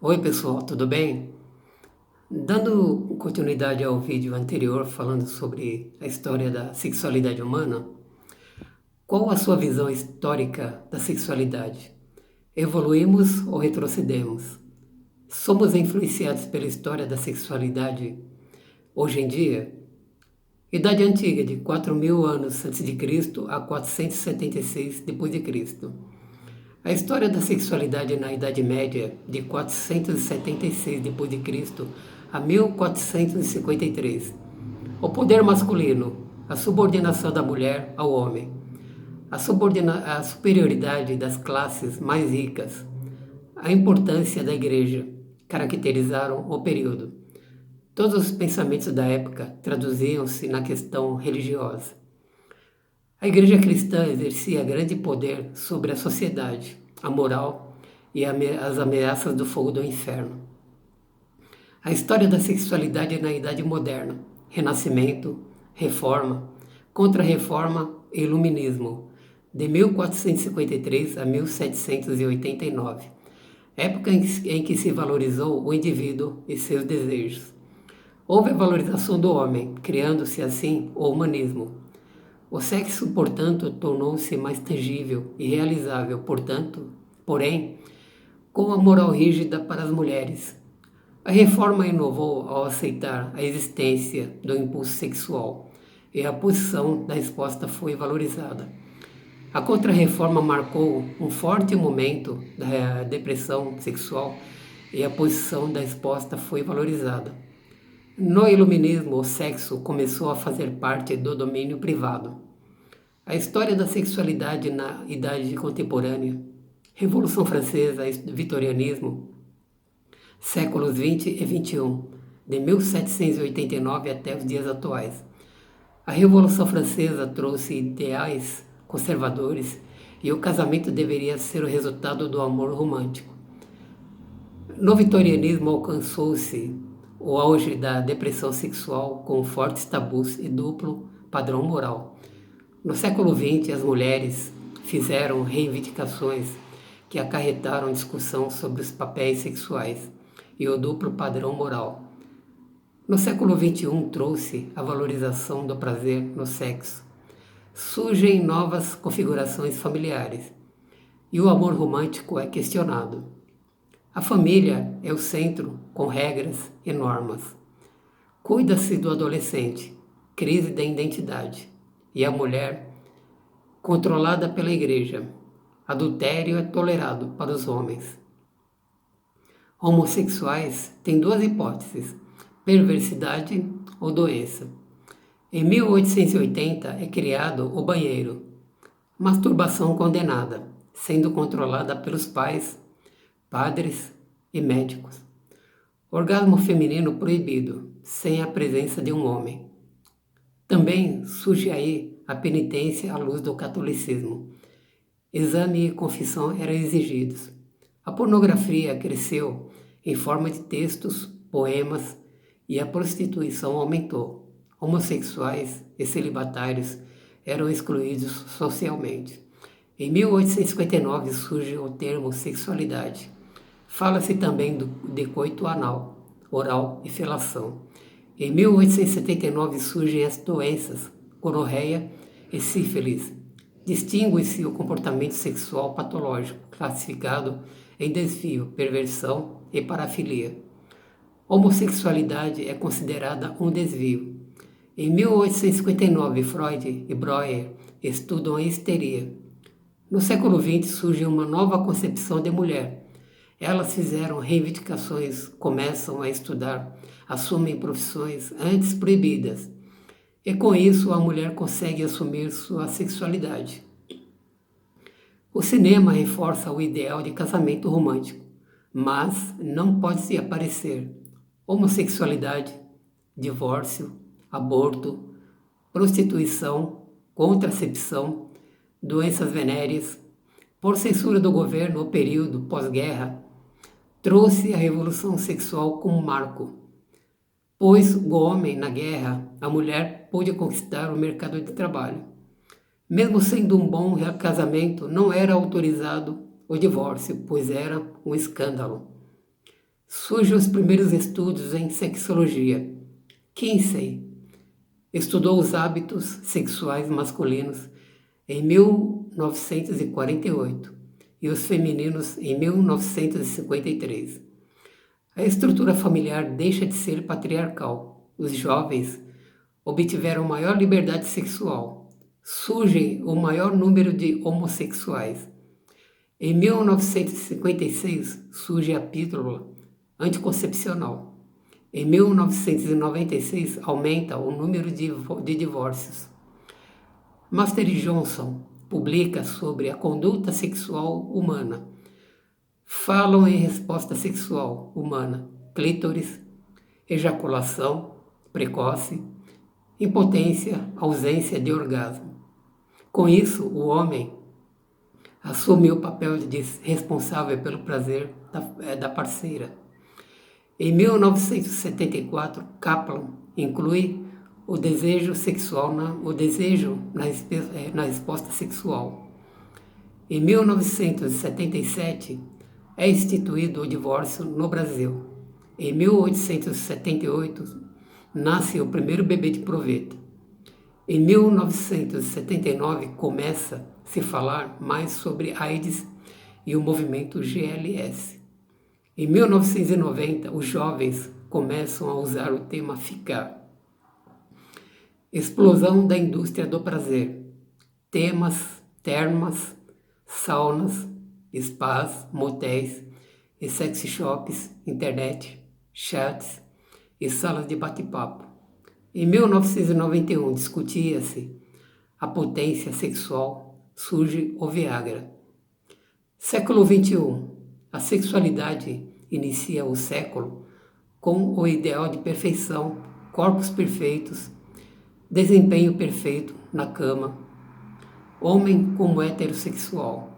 Oi pessoal, tudo bem? Dando continuidade ao vídeo anterior falando sobre a história da sexualidade humana, qual a sua visão histórica da sexualidade? Evoluímos ou retrocedemos? Somos influenciados pela história da sexualidade hoje em dia? Idade Antiga, de 4.000 anos antes de Cristo a 476 depois de Cristo. A história da sexualidade na Idade Média, de 476 d.C. a 1453. O poder masculino, a subordinação da mulher ao homem, a superioridade das classes mais ricas, a importância da igreja caracterizaram o período. Todos os pensamentos da época traduziam-se na questão religiosa. A igreja cristã exercia grande poder sobre a sociedade, a moral e as ameaças do fogo do inferno. A história da sexualidade na Idade Moderna, Renascimento, Reforma, Contra-Reforma e Iluminismo, de 1453 a 1789, época em que se valorizou o indivíduo e seus desejos. Houve a valorização do homem, criando-se assim o humanismo. O sexo, portanto, tornou-se mais tangível e realizável, porém, com a moral rígida para as mulheres. A reforma inovou ao aceitar a existência do impulso sexual e a posição da esposa foi valorizada. A Contra-Reforma marcou um forte momento da depressão sexual e a posição da esposa foi valorizada. No Iluminismo, o sexo começou a fazer parte do domínio privado. A história da sexualidade na Idade Contemporânea, Revolução Francesa, Vitorianismo, séculos 20 e 21, de 1789 até os dias atuais. A Revolução Francesa trouxe ideais conservadores e o casamento deveria ser o resultado do amor romântico. No Vitorianismo alcançou-se o auge da depressão sexual com fortes tabus e duplo padrão moral. No século XX, as mulheres fizeram reivindicações que acarretaram discussão sobre os papéis sexuais e o duplo padrão moral. No século XXI, trouxe a valorização do prazer no sexo. Surgem novas configurações familiares e o amor romântico é questionado. A família é o centro, com regras e normas. Cuida-se do adolescente, crise da identidade, e a mulher, controlada pela igreja. Adultério é tolerado para os homens. Homossexuais têm duas hipóteses: perversidade ou doença. Em 1880 é criado o banheiro. Masturbação condenada, sendo controlada pelos pais, padres e médicos. Orgasmo feminino proibido, sem a presença de um homem. Também surge aí a penitência à luz do catolicismo. Exame e confissão eram exigidos. A pornografia cresceu em forma de textos, poemas e a prostituição aumentou. Homossexuais e celibatários eram excluídos socialmente. Em 1859 surge o termo sexualidade. Fala-se também de coito anal, oral e felação. Em 1879 surgem as doenças gonorreia e sífilis. Distingue-se o comportamento sexual patológico, classificado em desvio, perversão e parafilia. Homossexualidade é considerada um desvio. Em 1859, Freud e Breuer estudam a histeria. No século XX surge uma nova concepção de mulher. Elas fizeram reivindicações, começam a estudar, assumem profissões antes proibidas. E com isso a mulher consegue assumir sua sexualidade. O cinema reforça o ideal de casamento romântico, mas não pode se aparecer homossexualidade, divórcio, aborto, prostituição, contracepção, doenças venéreas. Por censura do governo, o período pós-guerra trouxe a revolução sexual como marco, pois o homem na guerra, a mulher pôde conquistar o mercado de trabalho. Mesmo sendo um bom casamento, não era autorizado o divórcio, pois era um escândalo. surgem os primeiros estudos em sexologia. Kinsey estudou os hábitos sexuais masculinos em 1948 e os femininos em 1953. A estrutura familiar deixa de ser patriarcal. Os jovens obtiveram maior liberdade sexual. Surge o maior número de homossexuais. Em 1956 surge a pílula anticoncepcional. Em 1996 aumenta o número de divórcios. Master Johnson publica sobre a conduta sexual humana. Falam em resposta sexual humana, clítoris, ejaculação precoce, impotência, ausência de orgasmo. Com isso, o homem assume o papel de responsável pelo prazer da parceira. Em 1974, Kaplan inclui o desejo sexual na resposta sexual. Em 1977, é instituído o divórcio no Brasil. Em 1878, nasce o primeiro bebê de proveta. Em 1979, começa a se falar mais sobre AIDS e o movimento GLS. Em 1990, os jovens começam a usar o tema ficar. Explosão da indústria do prazer. Termas, saunas, spas, motéis e sex shops, internet, chats e salas de bate-papo. Em 1991, discutia-se a potência sexual, surge o Viagra. Século XXI. A sexualidade inicia o século com o ideal de perfeição, corpos perfeitos, desempenho perfeito na cama, homem como heterossexual,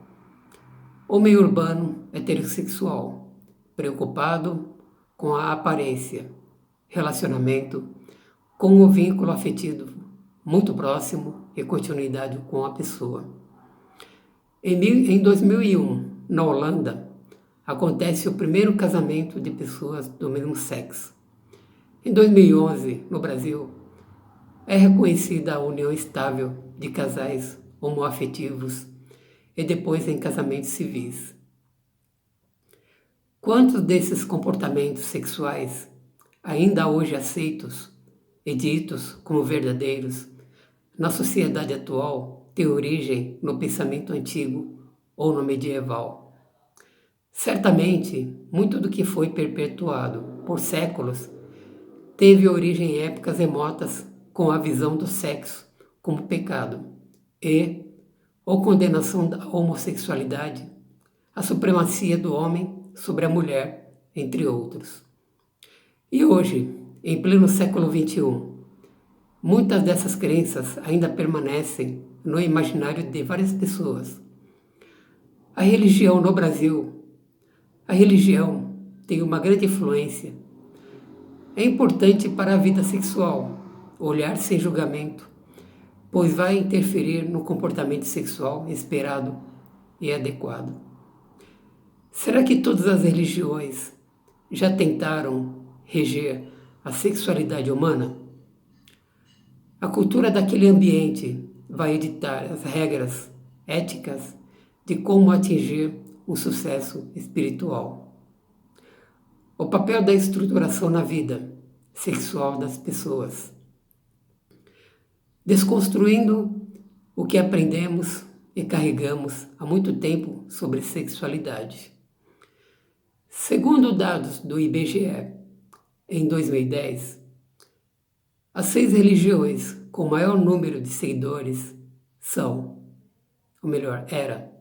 homem urbano heterossexual, preocupado com a aparência, relacionamento com o vínculo afetivo muito próximo e continuidade com a pessoa. Em 2001, na Holanda, acontece o primeiro casamento de pessoas do mesmo sexo. Em 2011, no Brasil, é reconhecida a união estável de casais homoafetivos e depois em casamentos civis. Quantos desses comportamentos sexuais, ainda hoje aceitos e ditos como verdadeiros, na sociedade atual, têm origem no pensamento antigo ou no medieval? Certamente, muito do que foi perpetuado por séculos teve origem em épocas remotas com a visão do sexo como pecado ou condenação da homossexualidade, a supremacia do homem sobre a mulher, entre outros. E hoje, em pleno século XXI, muitas dessas crenças ainda permanecem no imaginário de várias pessoas. A religião no Brasil, a religião tem uma grande influência. É importante para a vida sexual, olhar sem julgamento, pois vai interferir no comportamento sexual esperado e adequado. Será que todas as religiões já tentaram reger a sexualidade humana? A cultura daquele ambiente vai editar as regras éticas de como atingir um sucesso espiritual. O papel da estruturação na vida sexual das pessoas. Desconstruindo o que aprendemos e carregamos há muito tempo sobre sexualidade. Segundo dados do IBGE, em 2010, as 6 religiões com maior número de seguidores era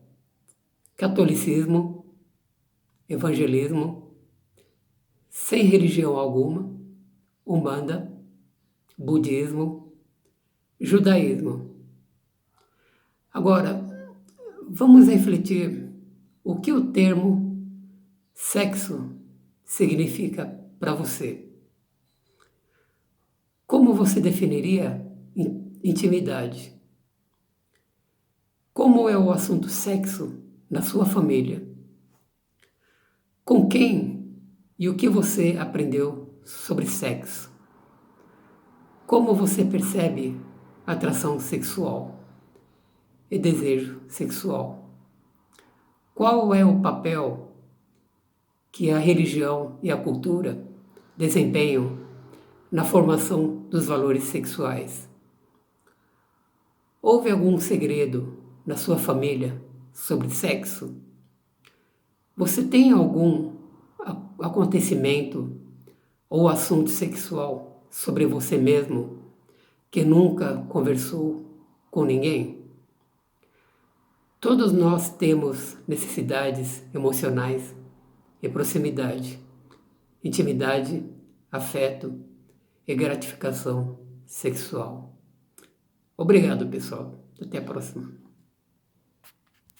catolicismo, evangelismo, sem religião alguma, umbanda, budismo, judaísmo. Agora, vamos refletir o que o termo sexo significa para você. Como você definiria intimidade? Como é o assunto sexo na sua família? Com quem E o que você aprendeu sobre sexo? Como você percebe atração sexual e desejo sexual? Qual é o papel que a religião e a cultura desempenham na formação dos valores sexuais? Houve algum segredo na sua família sobre sexo? Você tem algum acontecimento ou assunto sexual sobre você mesmo que nunca conversou com ninguém? Todos nós temos necessidades emocionais e proximidade, intimidade, afeto e gratificação sexual. Obrigado, pessoal. Até a próxima.